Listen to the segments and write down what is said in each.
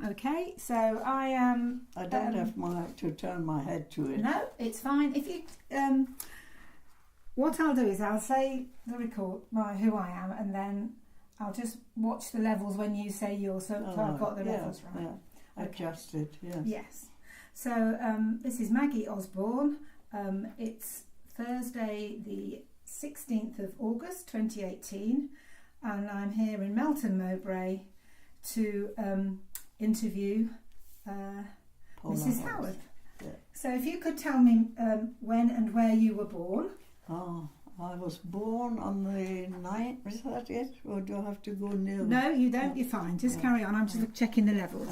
Okay, so I am... I don't have to turn my head to it. No, it's fine. If you... what I'll do is I'll say the record, who I am, and then I'll just watch the levels when you say yours, so I've got the levels right. Yeah, adjusted, yes. Yes. So this is Maggie Osborne. It's Thursday the 16th of August 2018, and I'm here in Melton Mowbray to interview Mrs. Howarth. Yeah. So if you could tell me when and where you were born. Oh, I was born on the 9th, is that it? Or do I have to go near? No, you don't, you're fine. Just carry on, I'm just checking the levels.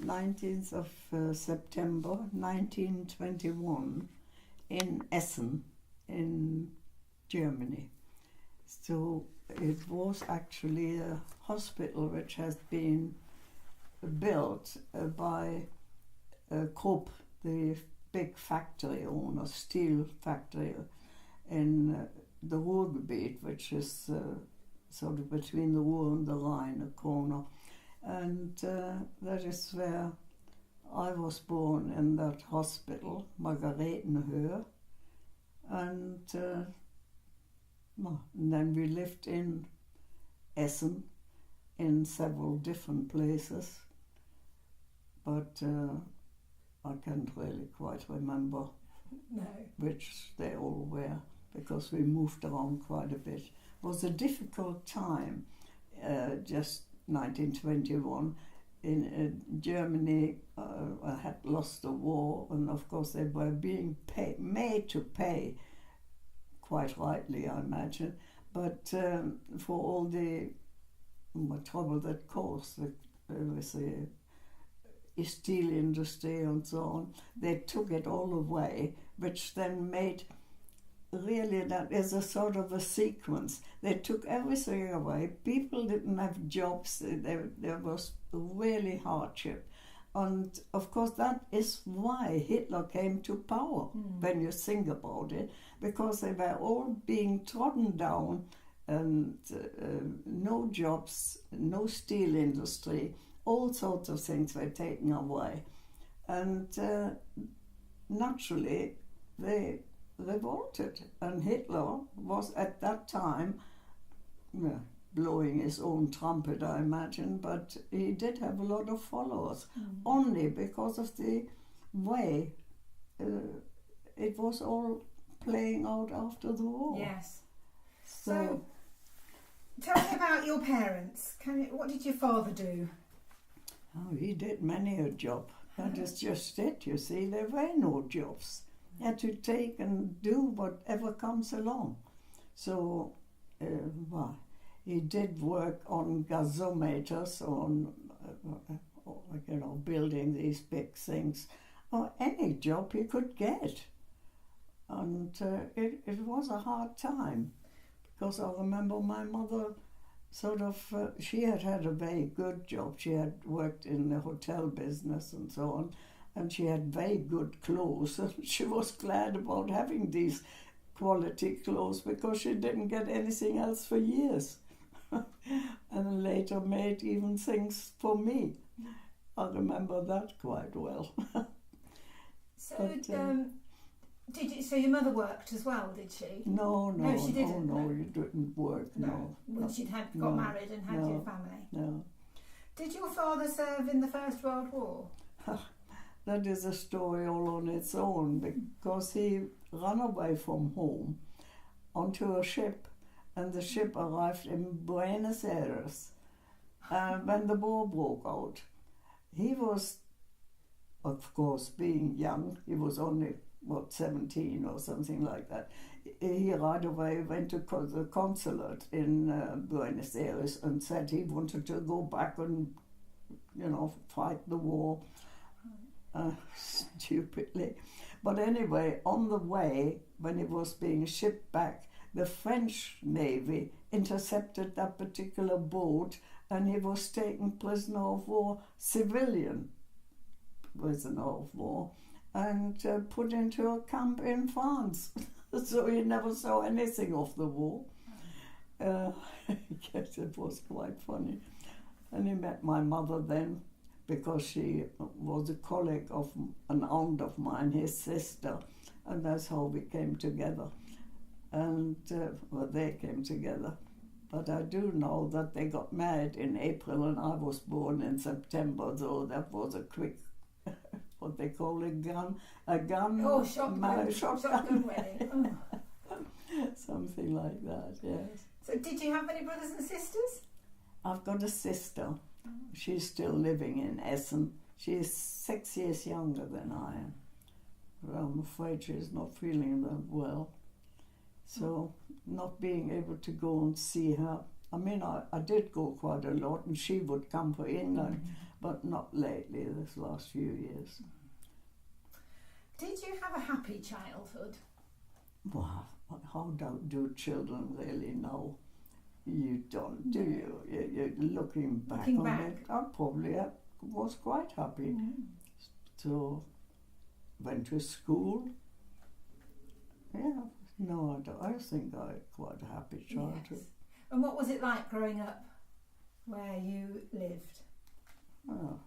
19th of September 1921 in Essen in Germany. So it was actually a hospital which has been built by Krupp, the big factory owner, steel factory in the Ruhrgebiet, which is sort of between the Ruhr and the Rhine, a corner. And that is where I was born, in that hospital, Margaretenhöhe. And then we lived in Essen, in several different places. But I can't really quite remember which they all were, because we moved around quite a bit. It was a difficult time, just 1921. In Germany had lost the war, and of course they were being made to pay, quite rightly I imagine, but for all the trouble that caused with the steel industry and so on, they took it all away, which then made really that is a sort of a sequence. They took everything away. People didn't have jobs. There was really hardship. And of course that is why Hitler came to power, when you think about it, because they were all being trodden down, and no jobs, no steel industry, all sorts of things were taken away. And naturally they revolted, and Hitler was at that time blowing his own trumpet, I imagine, but he did have a lot of followers, only because of the way it was all playing out after the war. Yes. So tell me about your parents. What did your father do? Oh, he did many a job. That is just it, you see. There were no jobs. You had to take and do whatever comes along. So, he did work on gasometers, on, building these big things, or any job he could get. And it was a hard time, because I remember my mother she had a very good job. She had worked in the hotel business and so on, and she had very good clothes, and she was glad about having these quality clothes, because she didn't get anything else for years. And later made even things for me. I remember that quite well. So, so your mother worked as well, did she? No, she didn't. No, you didn't work. No. Well, she'd got married and had your family. No. Did your father serve in the First World War? That is a story all on its own, because he ran away from home onto a ship, and the ship arrived in Buenos Aires when the war broke out. He was, of course, being young, he was only 17 or something like that. He right away went to the consulate in Buenos Aires and said he wanted to go back and, fight the war, stupidly. But anyway, on the way, when he was being shipped back, the French Navy intercepted that particular boat, and he was taken prisoner of war, civilian prisoner of war, and put into a camp in France. So he never saw anything of the war. I guess it was quite funny. And he met my mother then, because she was a colleague of an aunt of mine, his sister, and that's how we came together. And, well, they came together. But I do know that they got married in April and I was born in September, so that was a quick, what they call a gun. Oh, shotgun wedding. Oh. Something like that, yes. So did you have any brothers and sisters? I've got a sister. She's still living in Essen. She's 6 years younger than I am. But I'm afraid she's not feeling that well. So not being able to go and see her. I mean, I did go quite a lot and she would come for England, but not lately, this last few years. Did you have a happy childhood? Wow, how do children really know? You don't, do you? You're looking back on it. I probably was quite happy. So, went to school. Yeah, no, I think I had quite a happy childhood. Yes. And what was it like growing up where you lived? Oh,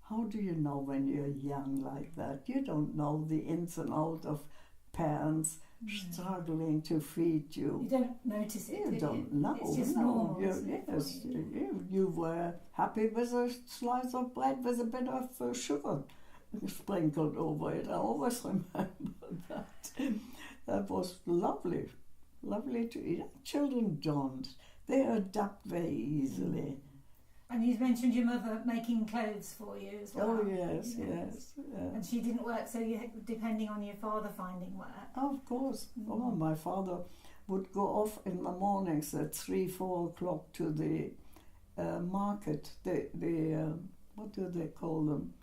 how do you know when you're young like that? You don't know the ins and outs of parents struggling to feed you. You don't notice it. You don't know. It's just normal. You were happy with a slice of bread with a bit of sugar sprinkled over it. I always remember that. That was lovely. Lovely to eat. Children don't. They adapt very easily. And you mentioned your mother making clothes for you as well. Oh, yes. And she didn't work, so you depending on your father finding work. Oh, of course. Oh, my father would go off in the mornings at 3-4 o'clock to the market. The what do they call them?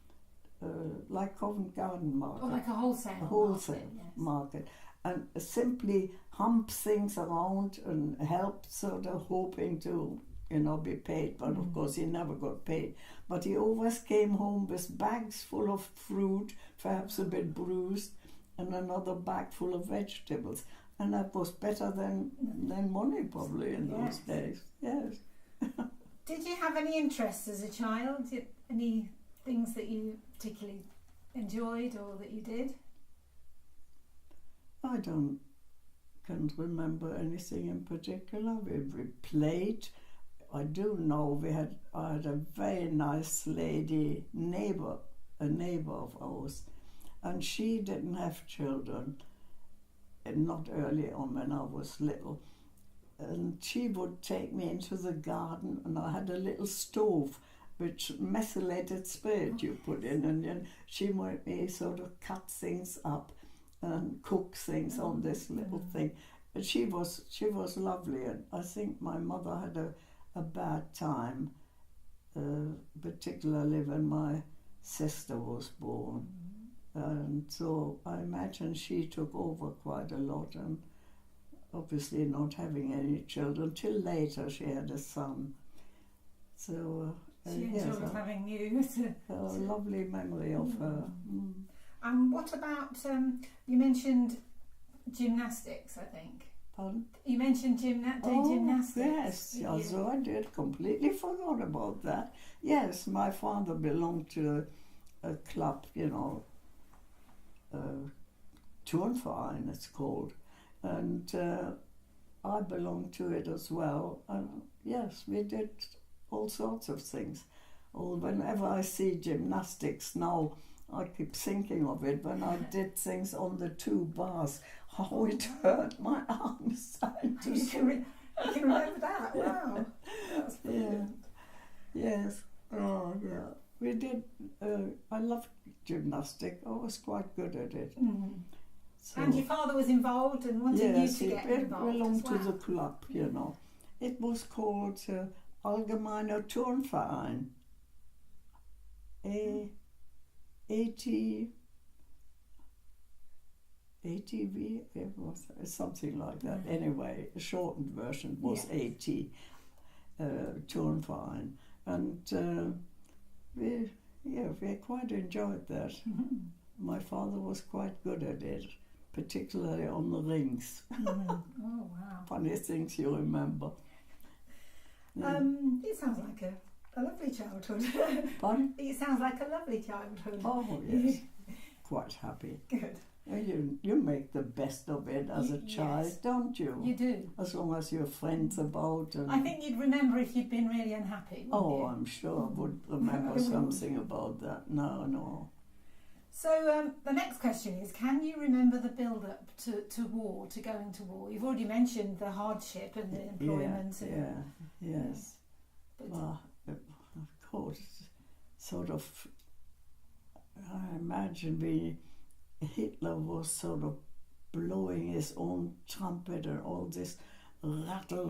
Like Covent Garden market. Oh, like a wholesale market. And simply hump things around and help, sort of hoping to, be paid. But of course he never got paid. But he always came home with bags full of fruit, perhaps a bit bruised, and another bag full of vegetables. And that was better than money probably in those days. Yes. Did you have any interests as a child? Any things that you particularly enjoyed or that you did? I can't remember anything in particular. We played. I do know I had a very nice lady neighbour, a neighbour of ours, and she didn't have children, not early on when I was little. And she would take me into the garden, and I had a little stove which methylated spirit you put in, and then she made me sort of cut things up and cook things on this little thing. And she was lovely, and I think my mother had a bad time, particularly when my sister was born. And so I imagine she took over quite a lot, and obviously not having any children. Till later she had a son. So she enjoyed having you. A lovely memory of her. And what about, you mentioned gymnastics, I think. Pardon? You mentioned gymnastics. Yes, so I did. Completely forgot about that. Yes, my father belonged to a club, Turnverein it's called. And I belonged to it as well. And yes, we did all sorts of things. Whenever I see gymnastics now, I keep thinking of it when I did things on the 2 bars, how it hurt my arms. You can remember that? Wow. That's brilliant. Yes. Oh, yeah. We did, I loved gymnastics. I was quite good at it. So, and your father was involved and wanted you to get involved as well? Yes, he belonged to the club, It was called Allgemeiner Turnverein. ATV, it was something like that. Anyway, a shortened version was AT, Turnverein. And we quite enjoyed that. My father was quite good at it, particularly on the rings. Oh, wow. Funny things you remember. It sounds like a lovely childhood. Pardon? It sounds like a lovely childhood. Oh, yes. Quite happy. Good. You make the best of it as a child, yes. don't you? You do. As long as your friends about. And I think you'd remember if you'd been really unhappy. oh, You? I'm sure I would remember something about that. No. So the next question is, can you remember the build-up to war, to going to war? You've already mentioned the hardship and the employment. Yes. But Well, of course, sort of, I imagine Hitler was sort of blowing his own trumpet and all this rattle.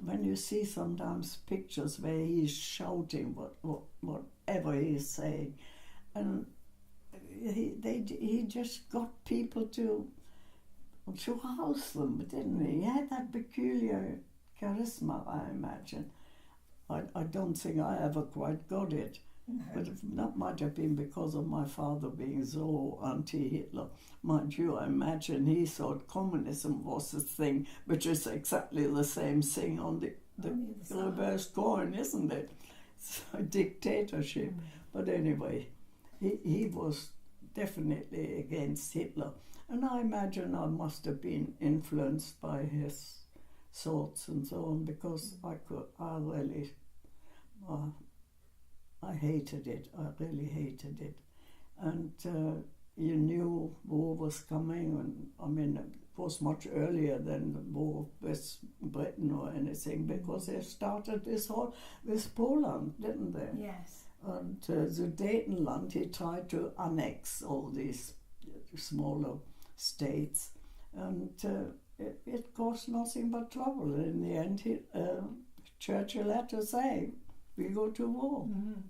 When you see sometimes pictures where he's shouting whatever he's saying, and he just got people to house them, didn't he? He had that peculiar charisma, I imagine. I don't think I ever quite got it. no. But that might have been because of my father being so anti-Hitler. Mind you, I imagine he thought communism was the thing, which is exactly the same thing on the reverse coin, isn't it? It's a dictatorship. But anyway, he was definitely against Hitler. And I imagine I must have been influenced by his thoughts and so on, because I hated it. I really hated it. And you knew war was coming, and I mean, it was much earlier than the war with Britain or anything, because they started with Poland, didn't they? Yes. And the Datenland, he tried to annex all these smaller states, and it caused nothing but trouble. In the end, Churchill had to say, "We go to war." Mm-hmm.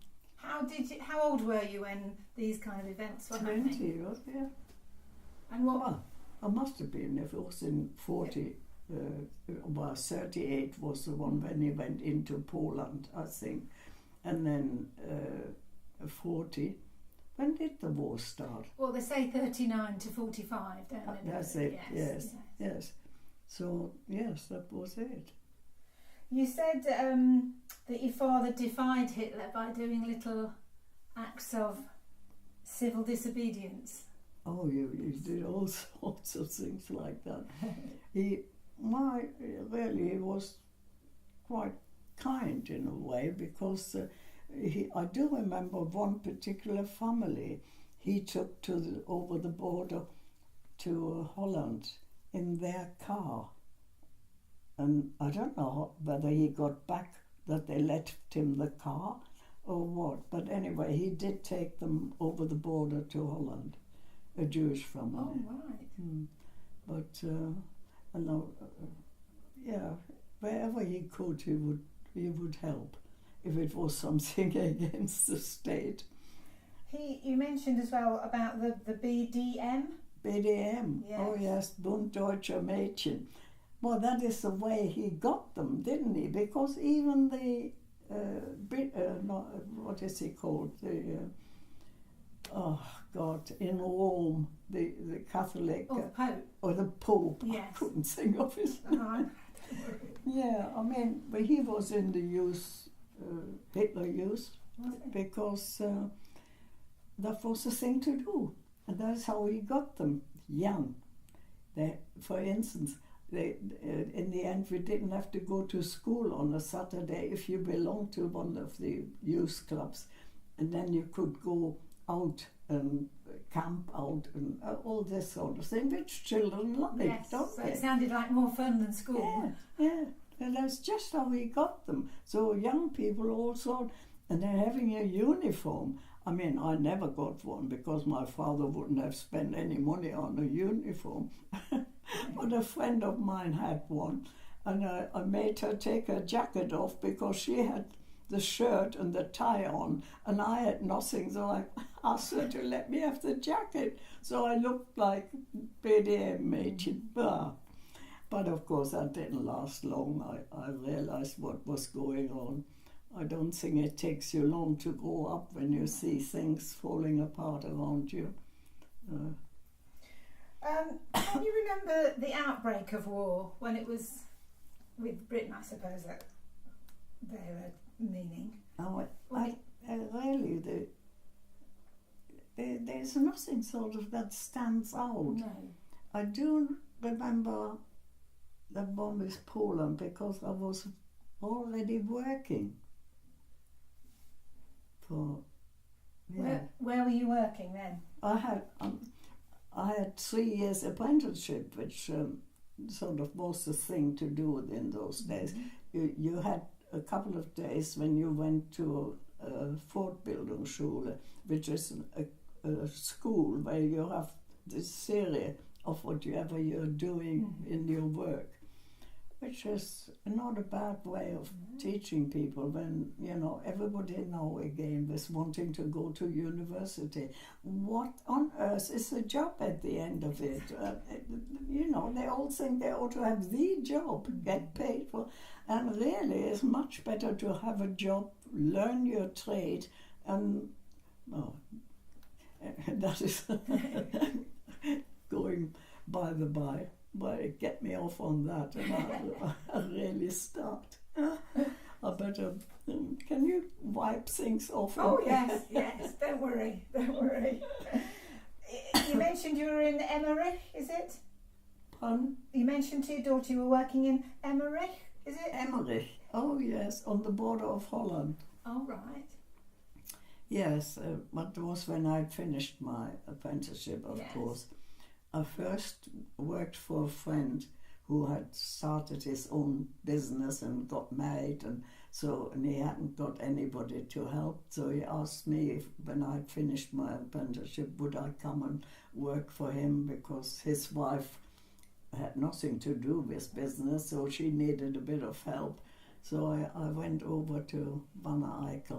How old were you when these kind of events were happening? 20, was it? And what? Well, I must have been, if it was in 40, 38 was the one when he went into Poland, I think. And then 40. When did the war start? Well, they say 39 to 45, don't they? That's it, yes. So, yes, that was it. You said that your father defied Hitler by doing little acts of civil disobedience. Oh, you did all sorts of things like that. He was quite kind in a way, because I do remember one particular family he took over the border to Holland in their car. And I don't know whether he got back that they left him the car or what. But anyway, he did take them over the border to Holland, a Jewish family. Oh, right. But, wherever he could, he would help if it was something against the state. You mentioned as well about the BDM. BDM, Yes. Oh yes, Bund Deutscher Mädchen. Well, that is the way he got them, didn't he? Because even the, what is he called? In Rome, the Catholic... Oh, the Pope. Or the Pope. Yes. I couldn't think of his name. Yeah, I mean, but he was in the youth, Hitler Youth, because that was the thing to do. And that's how he got them young. For instance, in the end, we didn't have to go to school on a Saturday if you belonged to one of the youth clubs. And then you could go out and camp out and all this sort of thing, which children like, don't so they? it sounded like more fun than school. Yeah. And that's just how we got them. So young people also, and they're having a uniform. I mean, I never got one because my father wouldn't have spent any money on a uniform. But a friend of mine had one, and I made her take her jacket off because she had the shirt and the tie on, and I had nothing, so I asked her to let me have the jacket. So I looked like BDM Mädchen. But of course that didn't last long. I realized what was going on. I don't think it takes you long to grow up when you see things falling apart around you. Can you remember the outbreak of war when it was with Britain, I suppose that they were meaning? Really, there's nothing sort of that stands out. No. I do remember the one with Poland because I was already working for. Yeah. Where were you working then? I had 3 years apprenticeship, which sort of was the thing to do in those days. You had a couple of days when you went to a Fortbildungsschule, which is a school where you have this series of whatever you're doing in your work, which is not a bad way of teaching people when, everybody now again was wanting to go to university. What on earth is a job at the end of it? They all think they ought to have the job, get paid for, and really it's much better to have a job, learn your trade, and that is going by the by. But get me off on that, and I'll really start. I better. Can you wipe things off? Oh yes. Don't worry. You mentioned you were in Emmerich, is it? Pardon? You mentioned to your daughter you were working in Emmerich, is it? Emmerich. Oh yes, on the border of Holland. Oh right. Yes, but it was when I finished my apprenticeship, of course. I first worked for a friend who had started his own business and got married, and he hadn't got anybody to help. So he asked me if, when I'd finished my apprenticeship, would I come and work for him, because his wife had nothing to do with business, so she needed a bit of help. So I went over to Van Eyck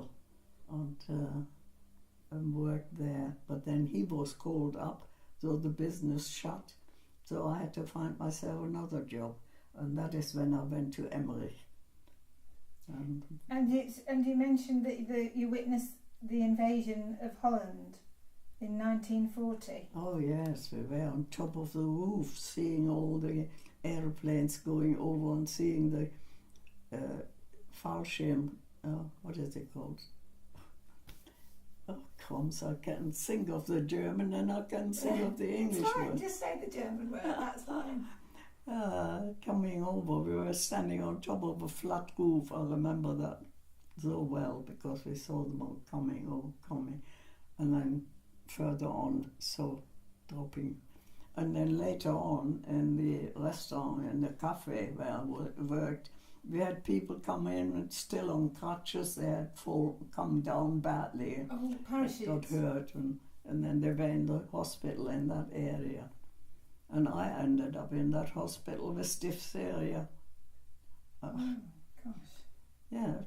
and worked there. But then he was called up, so the business shut. So I had to find myself another job, and that is when I went to Emmerich. And you mentioned that you witnessed the invasion of Holland in 1940. Oh yes, we were on top of the roof, seeing all the airplanes going over and seeing the Fallschirm. What is it called? Oh, crumbs, I can think of the German and I can think of the English That's fine, word. just say the German word, that's fine. Coming over, we were standing on top of a flat roof. I remember that so well because we saw them all coming. And then further on, so dropping. And then later on, in the restaurant, in the cafe where I worked, we had people come in and still on crutches. They had come down badly. Oh, parachutes. Got hurt, and then they were in the hospital in that area. And I ended up in that hospital with diphtheria. Oh, gosh. Yeah,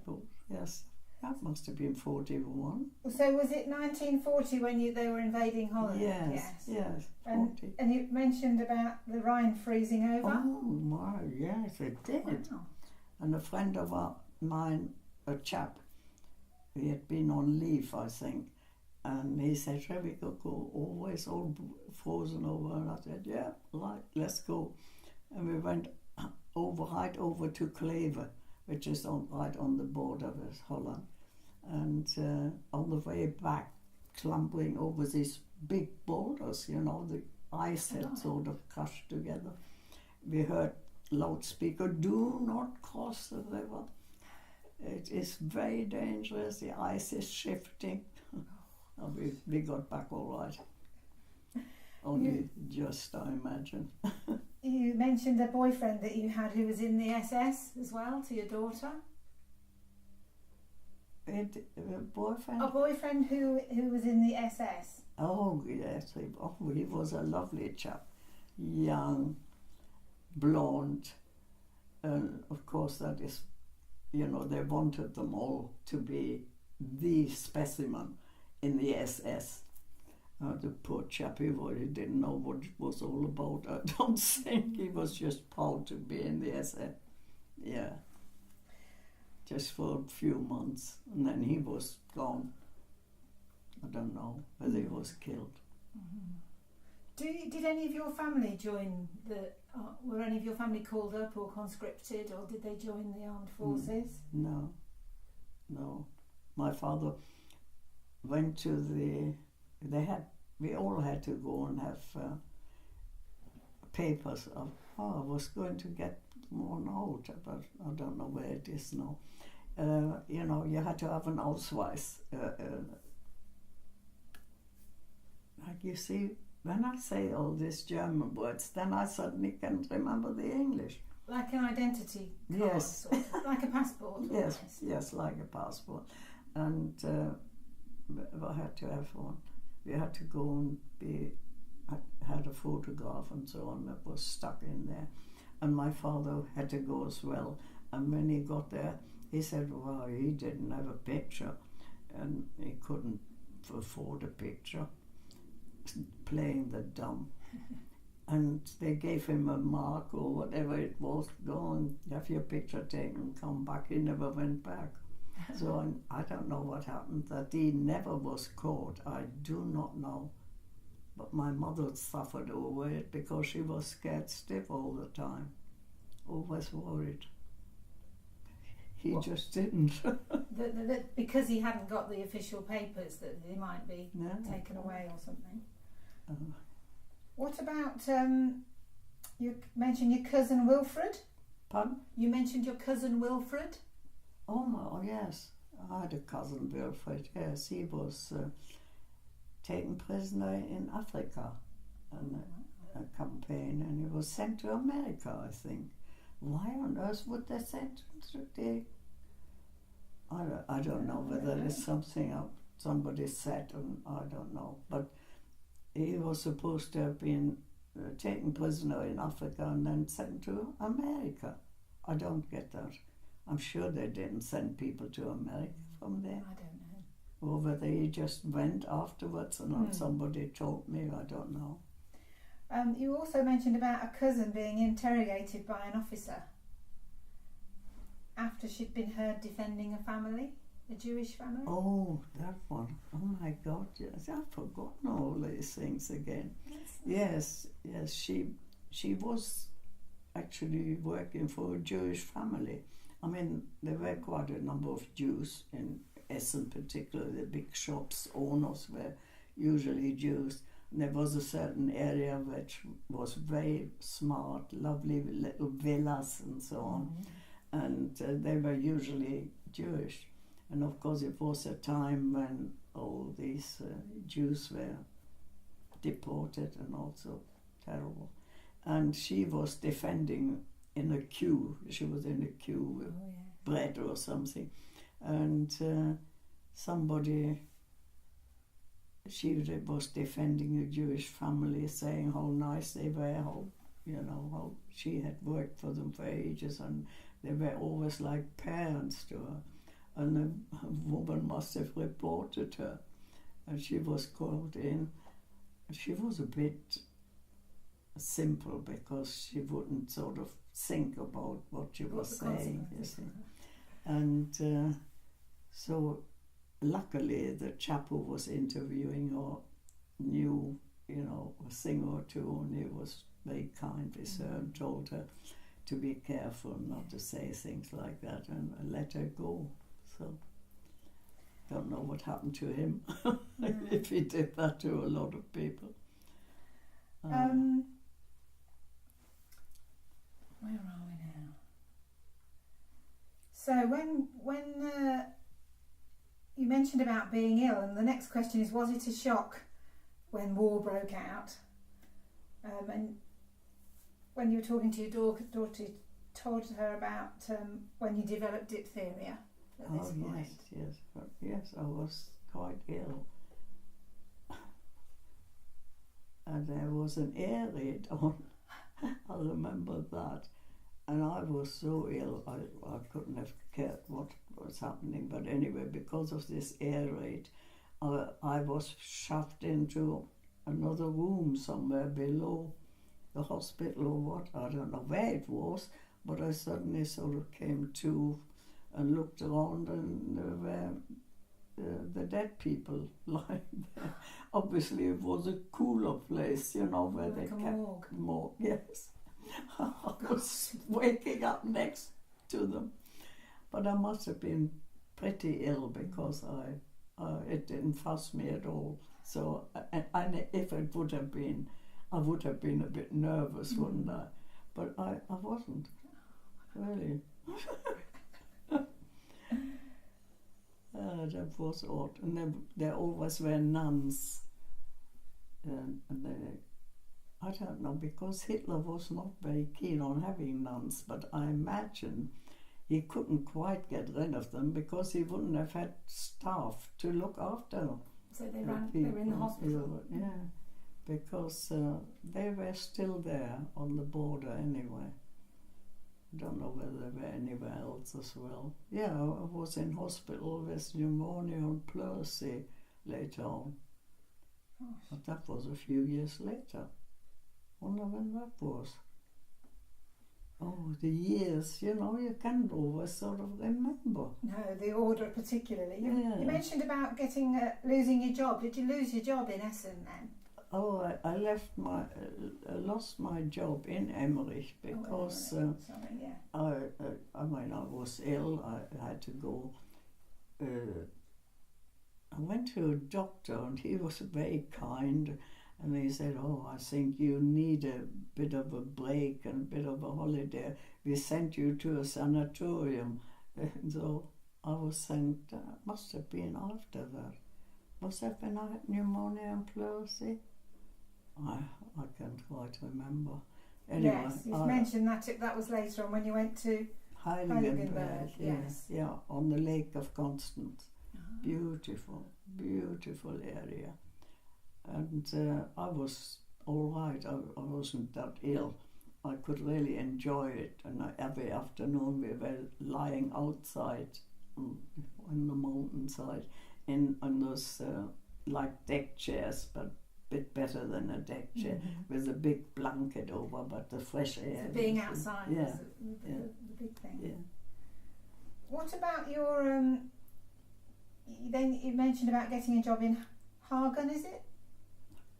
yes, that must have been 41. So was it 1940 when they were invading Holland? Yes. 40. And you mentioned about the Rhine freezing over? Oh my, yes, it did. Wow. And a friend of mine, a chap, he had been on leave, I think, and he said, shall we go always all frozen over? And I said, yeah, right, let's go. And we went right over to Kleve, which is right on the border with Holland. And on the way back, clambering over these big boulders, the ice had sort of crushed together. We heard loudspeaker, do not cross the river. It is very dangerous, the ice is shifting. We got back all right. Only just, I imagine. You mentioned a boyfriend that you had who was in the SS as well, to your daughter. A boyfriend? A boyfriend who was in the SS. Oh yes, he was a lovely chap. Young, blonde, and of course that is, they wanted them all to be the specimen in the SS. The poor chap, he really didn't know what it was all about. I don't think he was just proud to be in the SS. Yeah. Just for a few months, and then he was gone. I don't know whether he was killed. Mm-hmm. Did any of your family join were any of your family called up or conscripted, or did they join the armed forces? No. my father went to we all had to go and have papers of, I was going to get one out, but I don't know where it is now. You had to have an Ausweis. Like you see, when I say all these German words, then I suddenly can't remember the English. Like an identity card, Yes. sort of, like a passport. Yes, like a passport. And I had to have one. We had to go and had a photograph and so on that was stuck in there. And my father had to go as well. And when he got there, he said, well, he didn't have a picture and he couldn't afford a picture, playing the dumb. And they gave him a mark or whatever it was, go and have your picture taken, come back. He never went back. So I don't know what happened, that he never was caught. I do not know. But my mother suffered over it because she was scared stiff all the time, always worried. He just didn't. Because he hadn't got the official papers, that they might be taken away or something. What about, you mentioned your cousin Wilfred? Pardon? You mentioned your cousin Wilfred? Oh, yes. I had a cousin Wilfred, yes. He was taken prisoner in Africa in a campaign, and he was sent to America, I think. Why on earth would they send him to I don't know whether there's something somebody said, and I don't know. But he was supposed to have been taken prisoner in Africa and then sent to America. I don't get that. I'm sure they didn't send people to America from there. I don't know. Or whether he just went afterwards and somebody told me, I don't know. You also mentioned about a cousin being interrogated by an officer after she'd been heard defending a family, a Jewish family. Oh, that one. Oh my God, yes. I've forgotten all these things again. Yes, she was actually working for a Jewish family. I mean, there were quite a number of Jews in Essen, particularly the big shops owners were usually Jews. And there was a certain area which was very smart, lovely little villas and so on. And they were usually Jewish. And of course it was a time when all these Jews were deported and also terrible. And she was defending in a queue. She was in a queue with bread or something. And she was defending a Jewish family, saying how nice they were, how she had worked for them for ages, and they were always like parents to her. And a woman must have reported her, and she was called in. She was a bit simple because she wouldn't sort of think about what she was saying, you see. And so luckily the chap who was interviewing her knew, a thing or two, and he was very kind with her and told her to be careful not to say things like that and let her go. So don't know what happened to him if he did that to a lot of people. Where are we now? So when you mentioned about being ill, and the next question is, was it a shock when war broke out? And when you were talking to your daughter, you told her about when you developed diphtheria at this point. Yes, I was quite ill. And there was an air raid on. I remember that. And I was so ill, I couldn't have cared what was happening. But anyway, because of this air raid, I was shoved into another room somewhere below the hospital or what. I don't know where it was, but I suddenly sort of came to and looked around, and there were the dead people lying there. Obviously it was a cooler place, where like they a kept morgue. Yes. I was waking up next to them. But I must have been pretty ill because it didn't fuss me at all. So if it would have been, I would have been a bit nervous, wouldn't I? But I wasn't, really. That was odd. And there always were nuns. And I don't know, because Hitler was not very keen on having nuns, but I imagine he couldn't quite get rid of them because he wouldn't have had staff to look after them. So they were in the hospital? Yeah, because they were still there on the border anyway. I don't know whether they were anywhere else as well. Yeah, I was in hospital with pneumonia and pleurisy later on. Gosh. But that was a few years later. Wonder when that was. Oh, the years, you can't always sort of remember. No, the order particularly. Yeah. You mentioned about losing your job. Did you lose your job in Essen then? Oh, I lost my job in Emmerich because Sorry, yeah. I was ill. I had to go. I went to a doctor and he was very kind, and he said, "Oh, I think you need a bit of a break and a bit of a holiday. We sent you to a sanatorium." And so I was sent. Must have been after that. Must have been I had pneumonia and pleurisy. I can't quite remember. Anyway, yes, you've mentioned that was later on when you went to Heiligenberg. Yes. Yeah, on the Lake of Constance. Uh-huh. Beautiful area. And I was all right. I wasn't that ill. I could really enjoy it. And every afternoon we were lying outside on the mountainside on those like deck chairs, but bit better than a deck chair, with a big blanket over, but the fresh air. So being outside was the big thing. Yeah. What about your then you mentioned about getting a job in Hagen, is it?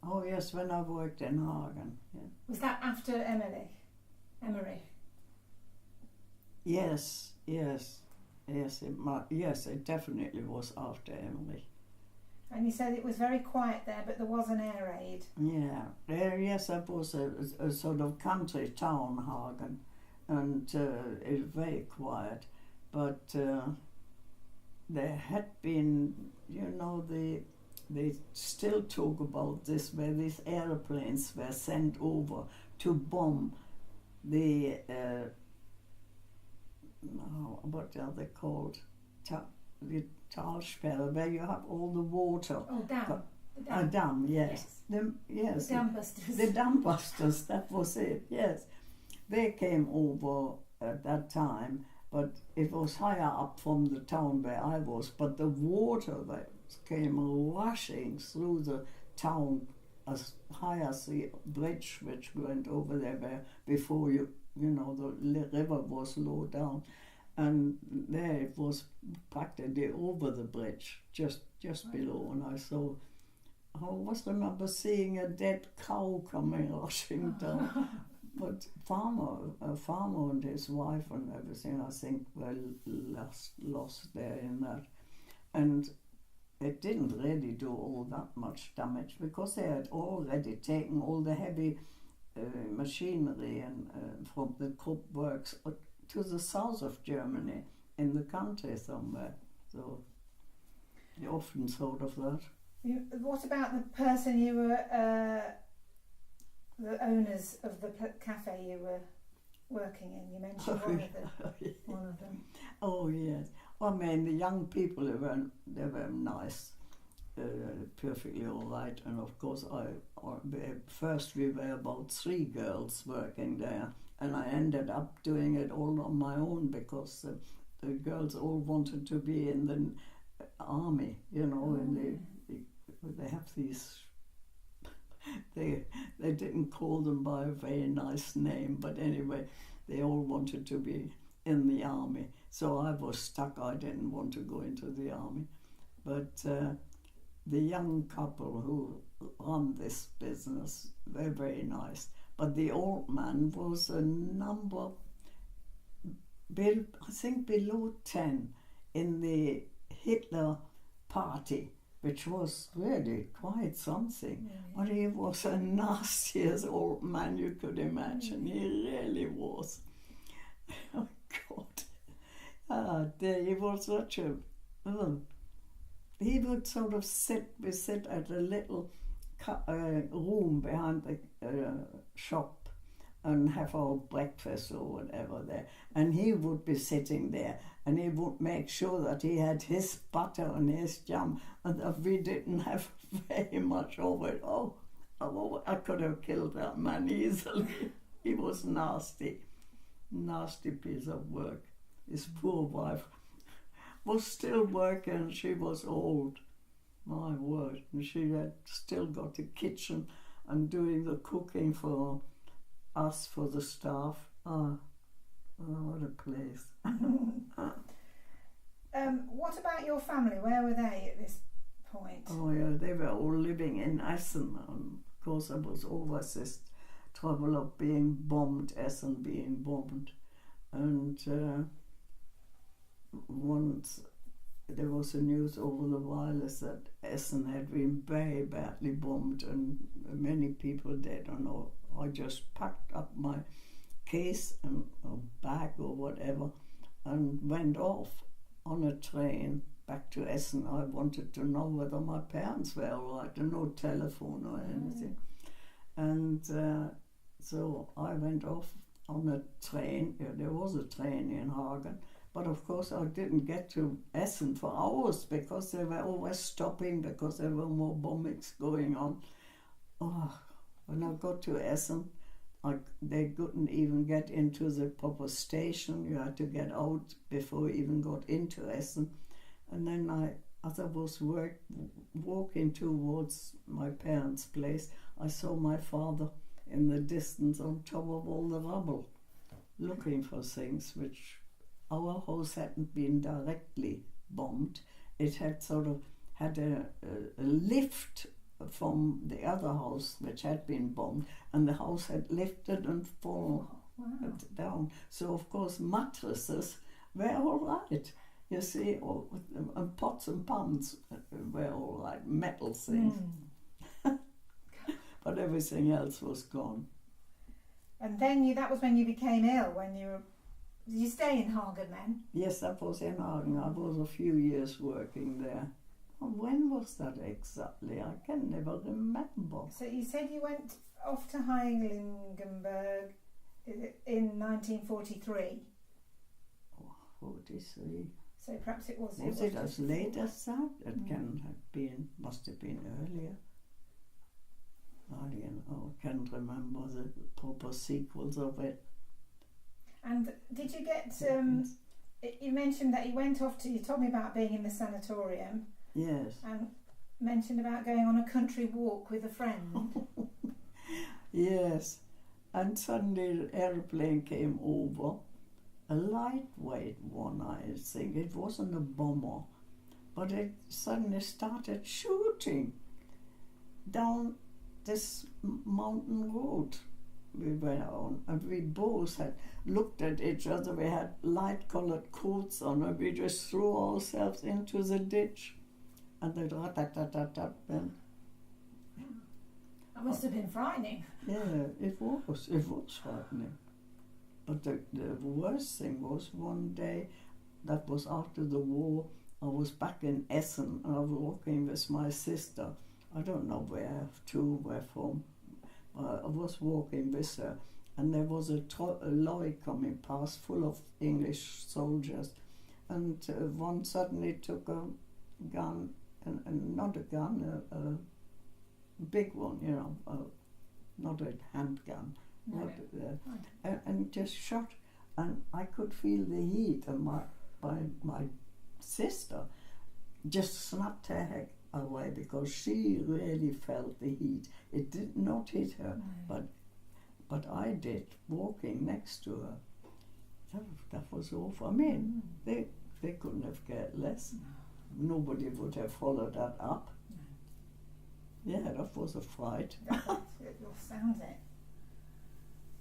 Oh yes, when I worked in Hagen. Yeah. Was that after Emmerich? Yes, it definitely was after Emmerich. And you said it was very quiet there, but there was an air raid. Yeah, yes, that was a sort of country town, Hagen, and it was very quiet. But there had been, they still talk about this, where these airplanes were sent over to bomb the, what are they called? The Talsperre, where you have all the water. Oh, dam. A dam, yes. Yes. The dam busters. The dam busters, that was it, yes. They came over at that time, but it was higher up from the town where I was, but the water that came rushing through the town as high as the bridge which went over there where before the river was low down. And there it was practically over the bridge, just below, and I must remember seeing a dead cow coming rushing down. But a farmer and his wife and everything, I think, were lost there in that. And it didn't really do all that much damage because they had already taken all the heavy machinery and from the Krupp works to the south of Germany, in the country somewhere. So you often thought of that. What about the person you were, the owners of the cafe you were working in? You mentioned one of them. Oh yes. Well, I mean, the young people, they were nice, perfectly all right. And of course, first we were about 3 girls working there. And I ended up doing it all on my own because the girls all wanted to be in the army, and they have these, they didn't call them by a very nice name, but anyway, they all wanted to be in the army. So I was stuck, I didn't want to go into the army. But the young couple who run this business, they're very nice. But the old man was a number, I think below 10 in the Hitler party, which was really quite something. But he was the nastiest old man you could imagine. He really was. Oh, God. He was such a... he would sort of we sit at a little room behind the shop and have our breakfast or whatever there. And he would be sitting there and he would make sure that he had his butter and his jam and that we didn't have very much of it. Oh, I could have killed that man easily. He was nasty. Nasty piece of work. His poor wife was still working. She was old. My word. And she had still got a kitchen and doing the cooking for us, for the staff. Oh, what a place. What about your family? Where were they at this point? Oh yeah, they were all living in Essen. Of course, there was always this trouble of being bombed, Essen being bombed. And once there was the news over the wireless that Essen had been very badly bombed and many people dead. And I just packed up my case and a bag or whatever and went off on a train back to Essen. I wanted to know whether my parents were all right, and no telephone or anything. And so I went off on a train. Yeah, there was a train in Hagen, but of course I didn't get to Essen for hours because they were always stopping because there were more bombings going on. Oh, when I got to Essen, they couldn't even get into the proper station. You had to get out before you even got into Essen. And then as I was walking towards my parents' place, I saw my father in the distance on top of all the rubble, looking for things which our house hadn't been directly bombed. It had sort of had a lift from the other house which had been bombed, and the house had lifted and fallen down. So of course mattresses were all right, you see, and pots and pans were all right, metal things. But everything else was gone. And then that was when you became ill, did you stay in Hagen then? Yes, that was in Hagen. I was a few years working there. When was that exactly? I can never remember. So you said you went off to Heiligenberg in 1943. Oh, 43. So perhaps it was... Was it as late as that? It must have been earlier. I can't remember the proper sequels of it. And did you get... you mentioned that you went off to... You told me about being in the sanatorium. Yes. And mentioned about going on a country walk with a friend. Yes. And suddenly an airplane came over, a lightweight one, I think. It wasn't a bomber, but it suddenly started shooting down this mountain road we were on, and we both had looked at each other. We had light-colored coats on, and we just threw ourselves into the ditch. And the rat-tat-tat-tat went. That must have been frightening. Yeah, it was frightening. But the worst thing was one day, that was after the war, I was back in Essen and I was walking with my sister. I don't know where from. I was walking with her, and there was a lorry coming past full of English soldiers, and one suddenly took a gun, and not a gun, a big one, you know, not a handgun, and just shot, and I could feel the heat, and my sister just snapped her head away because she really felt the heat. It did not hit her, but I did, walking next to her. That was awful. I mean, they couldn't have cared less. Nobody would have followed that up. Yeah, that was a fright. It sounds it.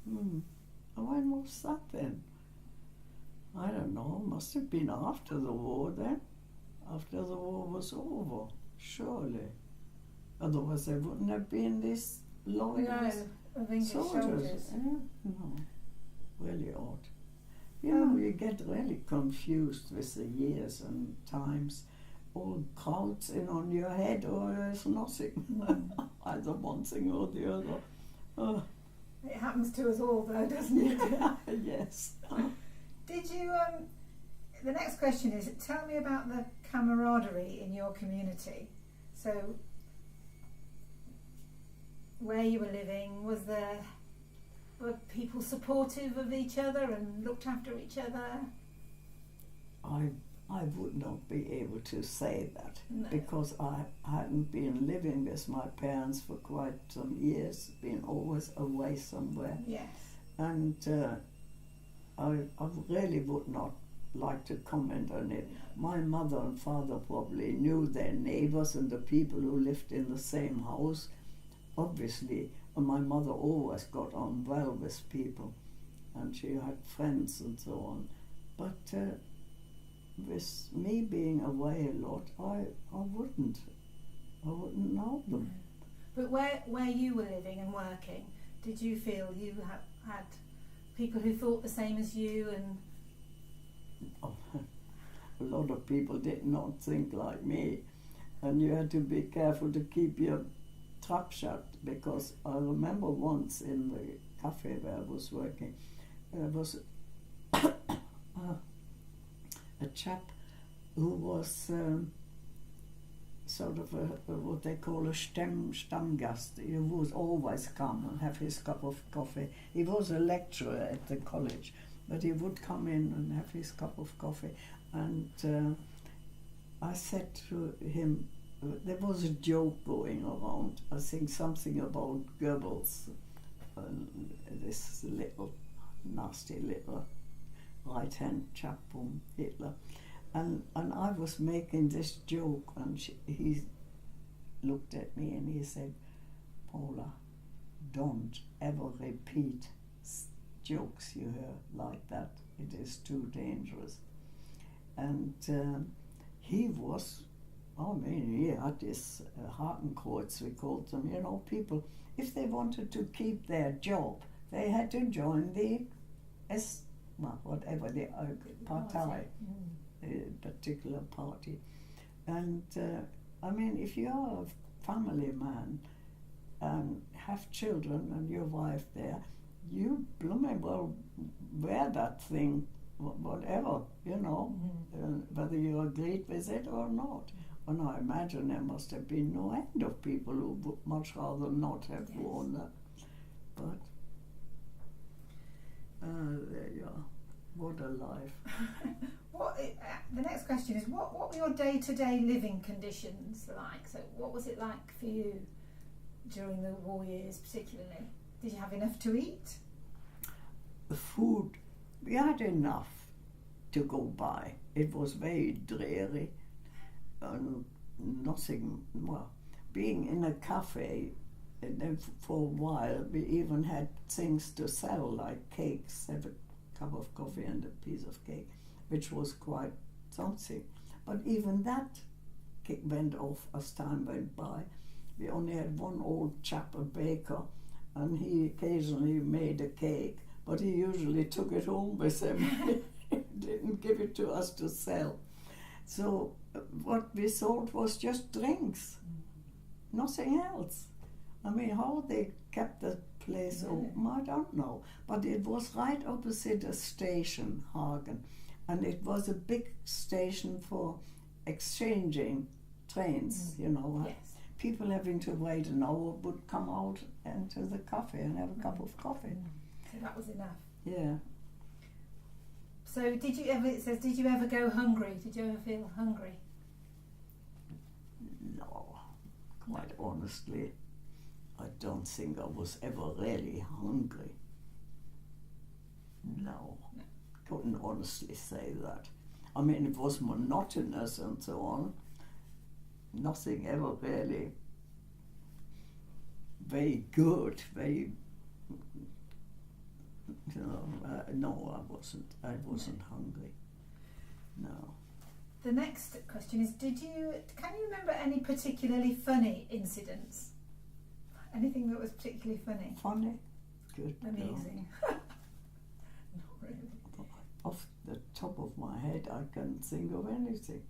And when was that then? I don't know. Must have been after the war then. after the war was over, surely. Otherwise there wouldn't have been this loyalist of English soldiers. No, really odd. You know, you get really confused with the years and times. All crowds in on your head or there's nothing. Either one thing or the other. Oh. It happens to us all though, doesn't it? Yes. Did you, the next question is, tell me about the camaraderie in your community. So, where you were living, were people supportive of each other and looked after each other? I would not be able to say that, no. Because I hadn't been living with my parents for quite some years, been always away somewhere. Yes. And I really would not like to comment on it. My mother and father probably knew their neighbours and the people who lived in the same house. Obviously, my mother always got on well with people and she had friends and so on. But with me being away a lot, I wouldn't know them. But where you were living and working, did you feel you had people who thought the same as you? And a lot of people did not think like me, and you had to be careful to keep your trap shut, because I remember once in the cafe where I was working, there was a chap who was sort of what they call a Stammgast. He would always come and have his cup of coffee. He was a lecturer at the college, but he would come in and have his cup of coffee. And I said to him, there was a joke going around, I think something about Goebbels, this little nasty little right-hand chap from Hitler. And I was making this joke, and he looked at me and he said, Paula, don't ever repeat jokes you hear like that. It is too dangerous. And he was, he had this Hakenkreuz, we called them, you know, people, if they wanted to keep their job, they had to join the whatever the Partei, a particular party. And if you are a family man and have children and your wife there, you blooming well wear that thing, whatever, you know, whether you agreed with it or not. And I imagine there must have been no end of people who would much rather not have worn that. But there you are. What a life. The next question is, what were your day-to-day living conditions like? So what was it like for you during the war years particularly? Did you have enough to eat? The food, we had enough to go by. It was very dreary and nothing, being in a cafe, and then for a while we even had things to sell like cakes, have a cup of coffee and a piece of cake, which was quite something. But even that went off as time went by. We only had one old chap, a baker, and he occasionally made a cake, but he usually took it home with him. He didn't give it to us to sell. So what we sold was just drinks, nothing else. How they kept the place open, I don't know. But it was right opposite a station, Hagen, and it was a big station for exchanging trains, you know. Yes. People having to wait an hour would come out into the cafe and have a cup of coffee. So that was enough. Yeah. So did you ever go hungry? Did you ever feel hungry? No, quite honestly, I don't think I was ever really hungry. No, couldn't honestly say that. It was monotonous and so on. Nothing ever really very good, very, no, I wasn't hungry, no. The next question is, can you remember any particularly funny incidents? Anything that was particularly funny? Funny? Good. Amusing. Not really. Off the top of my head, I can't think of anything.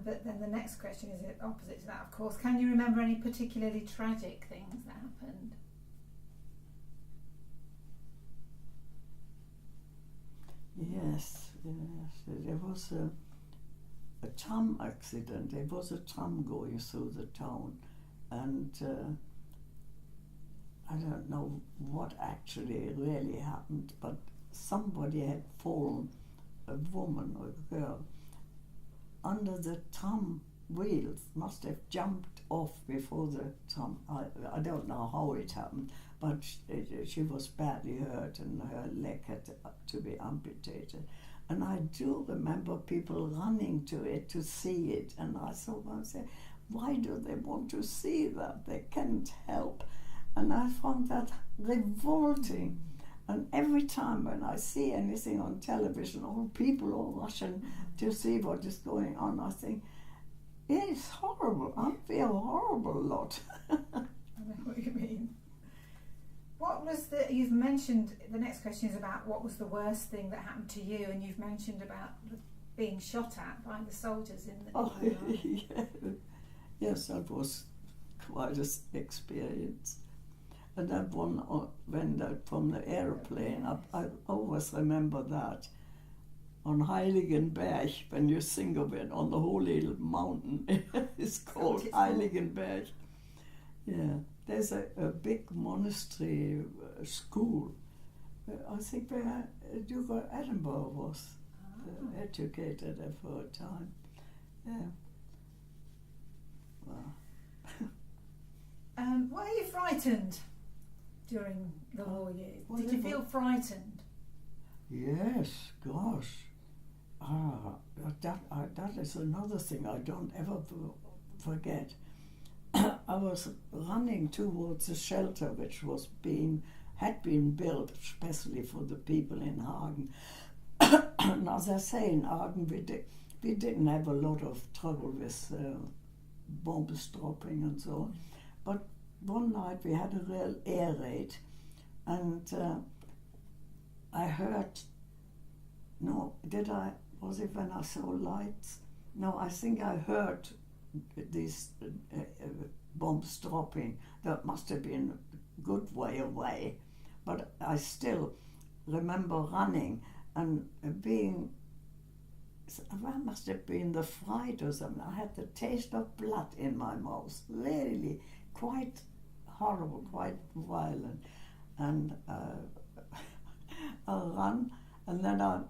But then the next question is opposite to that, of course. Can you remember any particularly tragic things that happened? Yes. There was a tram accident. There was a tram going through the town, and I don't know what actually really happened, but somebody had fallen, a woman or a girl, under the tram wheels, must have jumped off before the tram. I don't know how it happened, but she was badly hurt and her leg had to be amputated. And I do remember people running to it to see it, and I thought, why do they want to see that? They can't help. And I found that revolting. And every time when I see anything on television, all people are rushing to see what is going on, I think, yeah, it's horrible. I feel horrible a lot. I know what you mean. You've mentioned, the next question is about what was the worst thing that happened to you, and you've mentioned about being shot at by the soldiers in the yeah. Yes, that was quite an experience. And that one when from the aeroplane, I always remember that. On Heiligenberg, when you think of it, on the holy mountain, it's called Heiligenberg. Yeah, there's a big monastery school. I think where Duke of Edinburgh was educated there for a time. Yeah. Wow. Were you frightened during the war years? Did you feel frightened? Yes, gosh. That is another thing I don't ever forget. I was running towards a shelter which had been built especially for the people in Hagen. And as I say, in Hagen we didn't have a lot of trouble with bombs dropping and so on. But one night we had a real air raid, and I heard, was it when I saw lights? No, I think I heard these bombs dropping. That must have been a good way away, but I still remember running and being, that must have been the fright or something. I had the taste of blood in my mouth, really quite horrible, quite violent. And I ran, and then I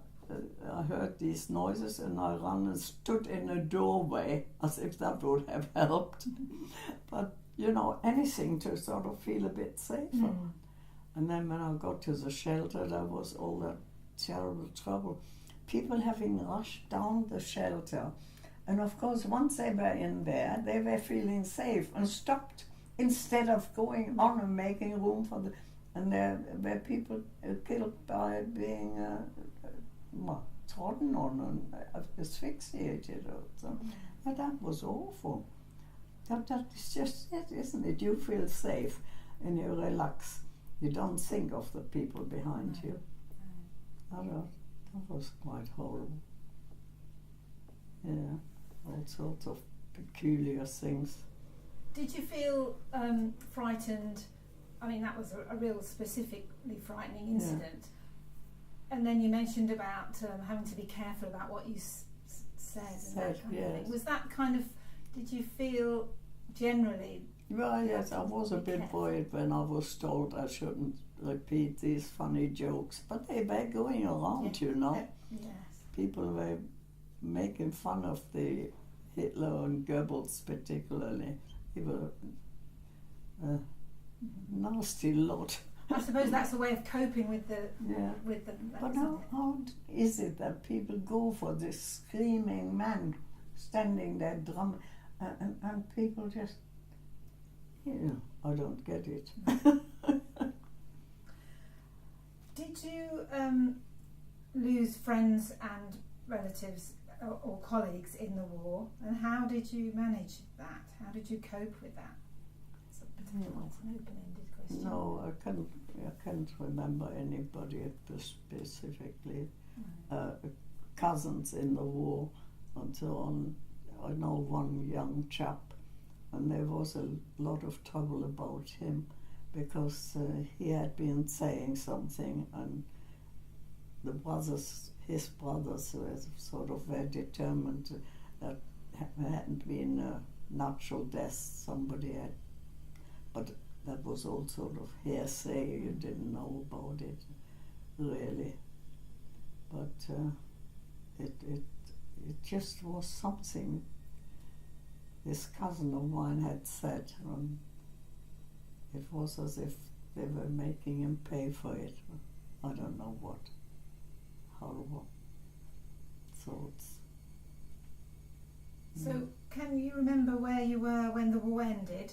heard these noises, and I ran and stood in a doorway as if that would have helped. But, anything to sort of feel a bit safer. Mm. And then when I got to the shelter, there was all that terrible trouble. People having rushed down the shelter. And of course, once they were in there, they were feeling safe and stopped instead of going on and making room for the... And there were people killed by being trodden on and asphyxiated or something. And that was awful. That is just it, isn't it? You feel safe and you relax. You don't think of the people behind you. That was quite horrible. Yeah, all sorts of peculiar things. Did you feel frightened? I mean, that was a real specifically frightening incident. Yeah. And then you mentioned about having to be careful about what you said and that kind of thing. Was that kind of, did you feel generally? Well, yes, I was a bit worried when I was told I shouldn't repeat these funny jokes, but they were going around, Yes. People were making fun of the Hitler and Goebbels particularly. They were nasty lot. I suppose that's a way of coping with the... Yeah. With the. But how is it that people go for this screaming man standing there drumming, and people just... I don't get it. Did you lose friends and relatives or colleagues in the war, and how did you manage that? How did you cope with that? It's an open-ended question. No, I can't remember anybody specifically. Cousins in the war and so on. I know one young chap, and there was a lot of trouble about him because he had been saying something, and his brothers were sort of very determined that hadn't been a natural death, somebody had, but that was all sort of hearsay, you didn't know about it really, but it just was something this cousin of mine had said, and it was as if they were making him pay for it. I don't know what. Horrible thoughts. So, can you remember where you were when the war ended?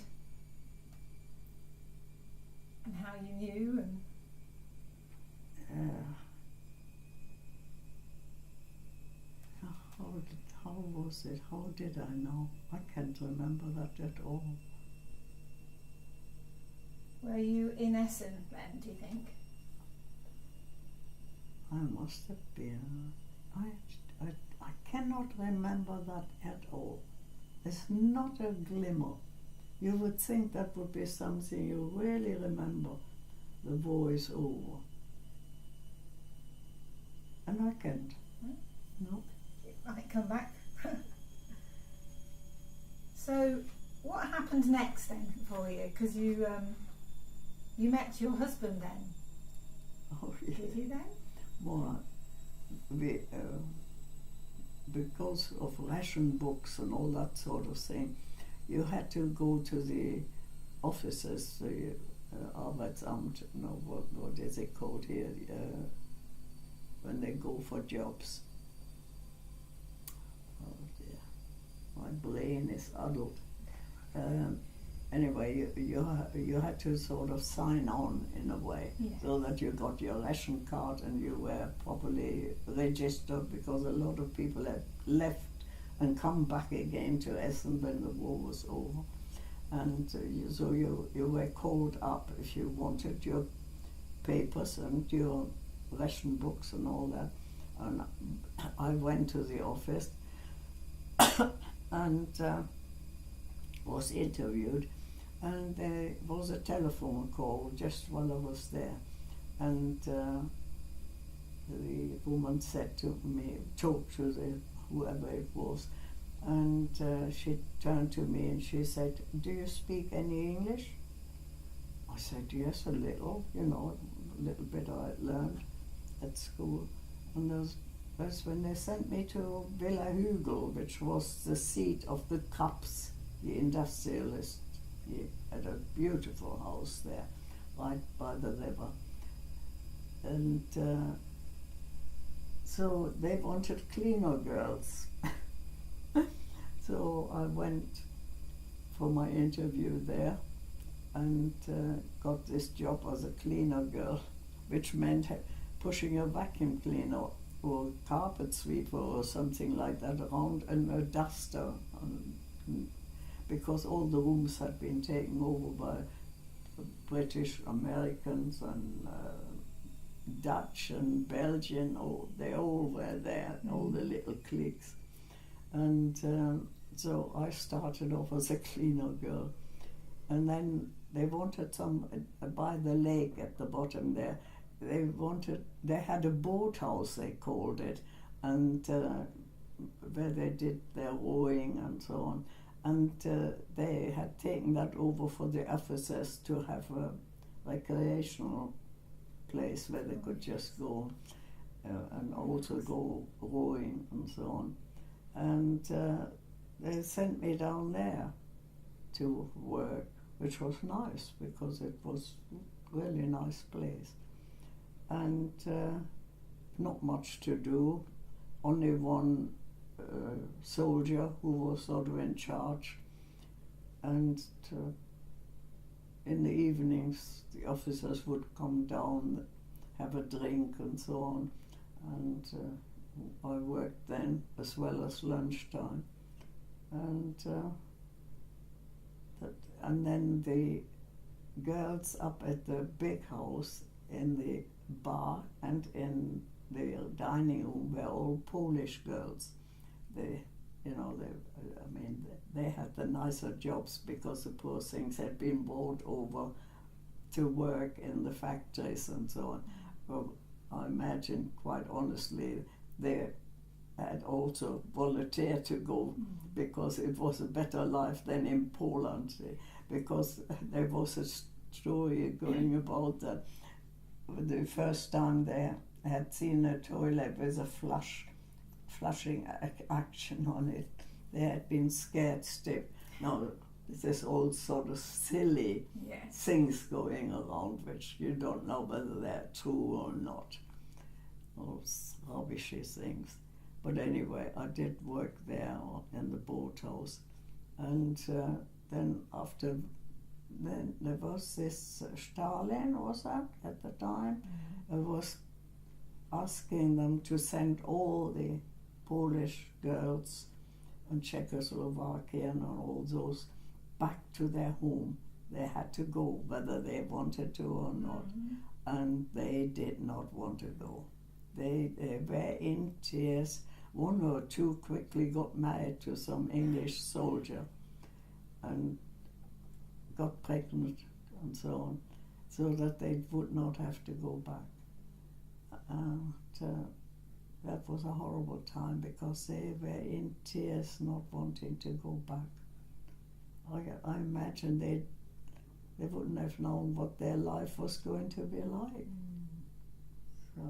And how you knew? And how was it? How did I know? I can't remember that at all. Were you in Essen then, do you think? I must have been. I cannot remember that at all. There's not a glimmer. You would think that would be something you really remember. The war is over. And I can't. No. It might come back. So, what happened next then for you? Because you met your husband then. Oh, yeah. Did you then? Well, because of ration books and all that sort of thing, you had to go to the offices, the Arbeitsamt, no, what is it called here, when they go for jobs. Oh dear, my brain is addled. Anyway, you had to sort of sign on in a way, so that you got your ration card and you were properly registered, because a lot of people had left and come back again to Essen when the war was over. And so you were called up if you wanted your papers and your ration books and all that. And I went to the office and was interviewed, and there was a telephone call just while I was there, and the woman said to me, talk to whoever it was, and she turned to me and she said, do you speak any English? I said, yes, a little, a little bit I learned at school. And that's when they sent me to Villa Hügel, which was the seat of the Krapps, the industrialist. He had a beautiful house there, right by the river. And so they wanted cleaner girls. So I went for my interview there and got this job as a cleaner girl, which meant pushing a vacuum cleaner or carpet sweeper or something like that around, and a duster, because all the rooms had been taken over by British, Americans and Dutch and Belgian. They all were there, all the little cliques. And so I started off as a cleaner girl, and then they wanted some by the lake at the bottom there. They had a boathouse, they called it, and where they did their rowing and so on. And they had taken that over for the officers to have a recreational place where they could just go and also go rowing and so on. And they sent me down there to work, which was nice because it was a really nice place. And not much to do, only one soldier who was sort of in charge. And in the evenings the officers would come down, have a drink and so on. and I worked then as well as lunchtime, and and then the girls up at the big house in the bar and in the dining room were all Polish girls. They had the nicer jobs because the poor things had been brought over to work in the factories and so on. Well, I imagine, quite honestly, they had also volunteered to go because it was a better life than in Poland. Because there was a story going about that the first time they had seen a toilet with a flushing action on it, they had been scared stiff. Now, there's all sort of silly things going around which you don't know whether they're true or not. All rubbishy things. But anyway, I did work there in the boathouse. And then there was this Stalin, was that, at the time? Was asking them to send all the Polish girls and Czechoslovakian and all those back to their home. They had to go whether they wanted to or not, and they did not want to go. They were in tears. One or two quickly got married to some English soldier and got pregnant and so on, so that they would not have to go back. And that was a horrible time because they were in tears not wanting to go back. I imagine they wouldn't have known what their life was going to be like. So,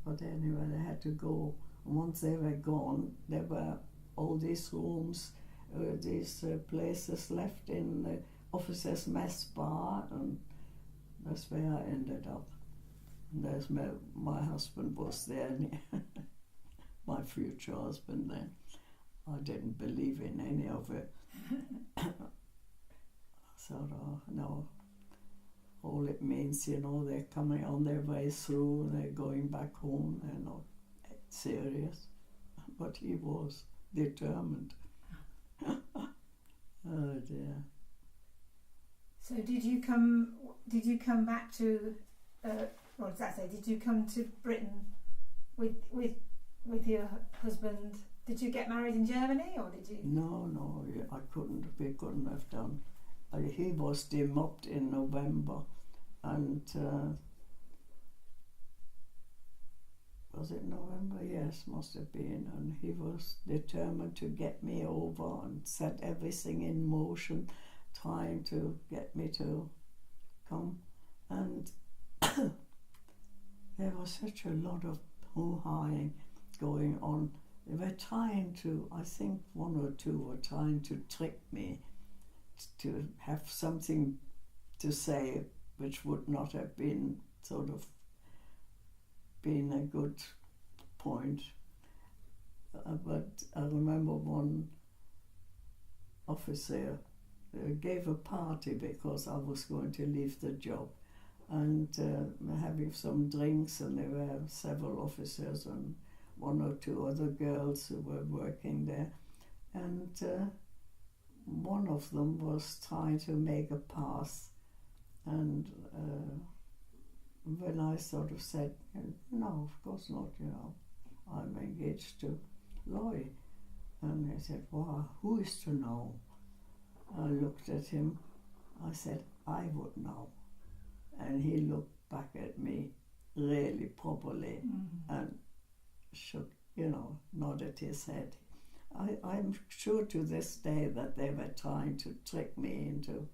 but anyway, they had to go. And once they were gone, there were all these rooms, these places left in the officers' mess bar, and that's where I ended up. And there's my husband was there, my future husband then. I didn't believe in any of it. So no, all it means, they're coming on their way through, they're going back home, they're not serious. But he was determined. Oh dear. So did you come back to, what does that say? Did you come to Britain with your husband? Did you get married in Germany, or did you? No, I couldn't. We couldn't have done. He was demobbed in November, and was it November? Yes, must have been. And he was determined to get me over and set everything in motion, trying to get me to come. And there was such a lot of hoo-haing going on. They were trying to, I think one or two were trying to trick me to have something to say which would not have been sort of been a good point. But I remember one officer gave a party because I was going to leave the job, and having some drinks, and there were several officers and one or two other girls who were working there, and one of them was trying to make a pass, and when I sort of said, no, of course not, I'm engaged to Loy, and he said, well, who is to know? I looked at him, I said, I would know, and he looked back at me really properly and shook, nodded his head. I'm sure to this day that they were trying to trick me into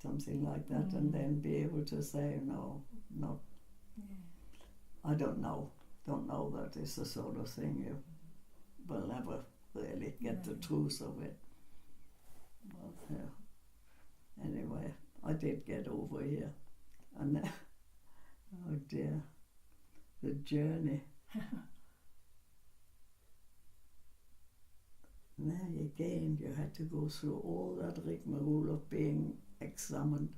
something like that, and then be able to say no. I don't know that is the sort of thing you will never really get the truth of it. But anyway, I did get over here, and oh dear, the journey. And there again, you had to go through all that rigmarole of being examined,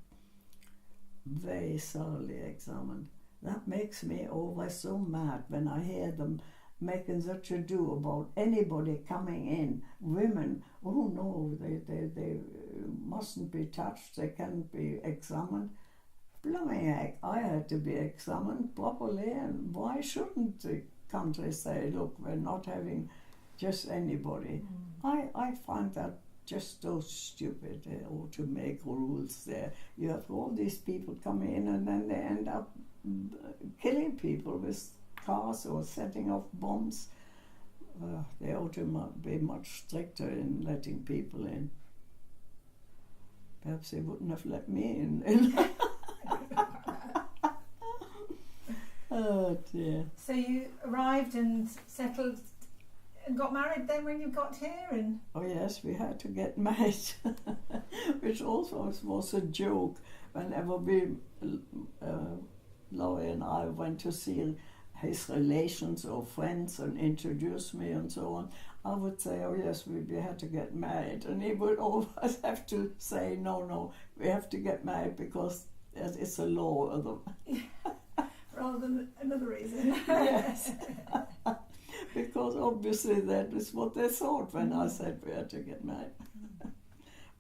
very thoroughly examined, That makes me always so mad when I hear them making such a do about anybody coming in. Women, oh no, they mustn't be touched, they can't be examined. Blooming heck, I had to be examined properly, and why shouldn't the country say, look, we're not having just anybody? I find that just so stupid. They ought to make rules there. You have all these people coming in and then they end up killing people with cars or setting off bombs. They ought to be much stricter in letting people in. Perhaps they wouldn't have let me in. Oh dear. So you arrived and settled and got married then when you got here? And Oh yes, we had to get married, which also was a joke. Whenever Laurie and I went to see his relations or friends and introduce me and so on, I would say, oh yes, we had to get married. And he would always have to say, no, we have to get married because it's a law. rather than another reason. Yes. Because obviously that is what they thought when I said we had to get married.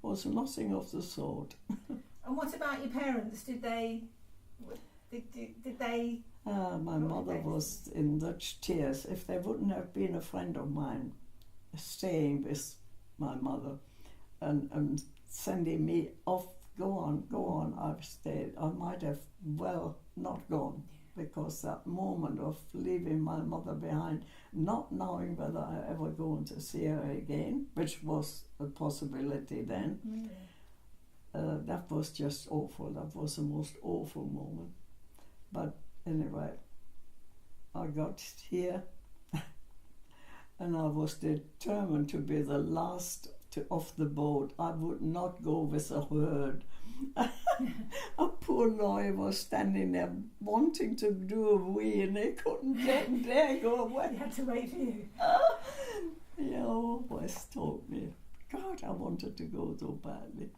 Was nothing of the sort. And what about your parents? Did they? My mother was in such tears. If there wouldn't have been a friend of mine staying with my mother and sending me off, go on, I've stayed. I might have not gone, because that moment of leaving my mother behind, not knowing whether I ever going to see her again, which was a possibility then, that was just awful. That was the most awful moment. But anyway, I got here and I was determined to be the last off the boat. I would not go with a herd. A poor lawyer was standing there wanting to do a wee and they couldn't dare go away. You had to wait for you. He always told me, God, I wanted to go so badly,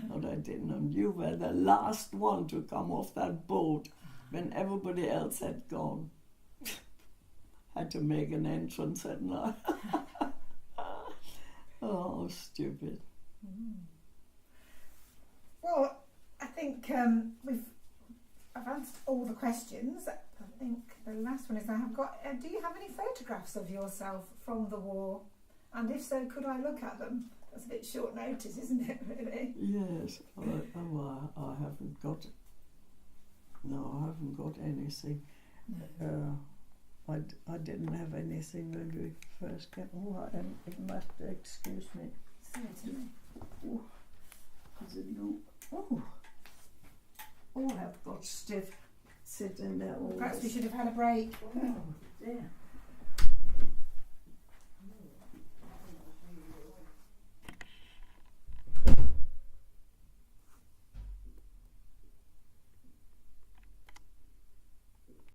but I didn't. And you were the last one to come off that boat when everybody else had gone. Had to make an entrance at night. Oh, stupid. Well, I think I've answered all the questions. I think the last one is do you have any photographs of yourself from the war? And if so, could I look at them? That's a bit short notice, isn't it, really? Yes, I haven't got. No, I haven't got anything. I didn't have anything when we first came. You must excuse me. Certainly. Oh, is it new? Oh, I've got stiff sitting there. Perhaps we should have had a break. Oh, dear.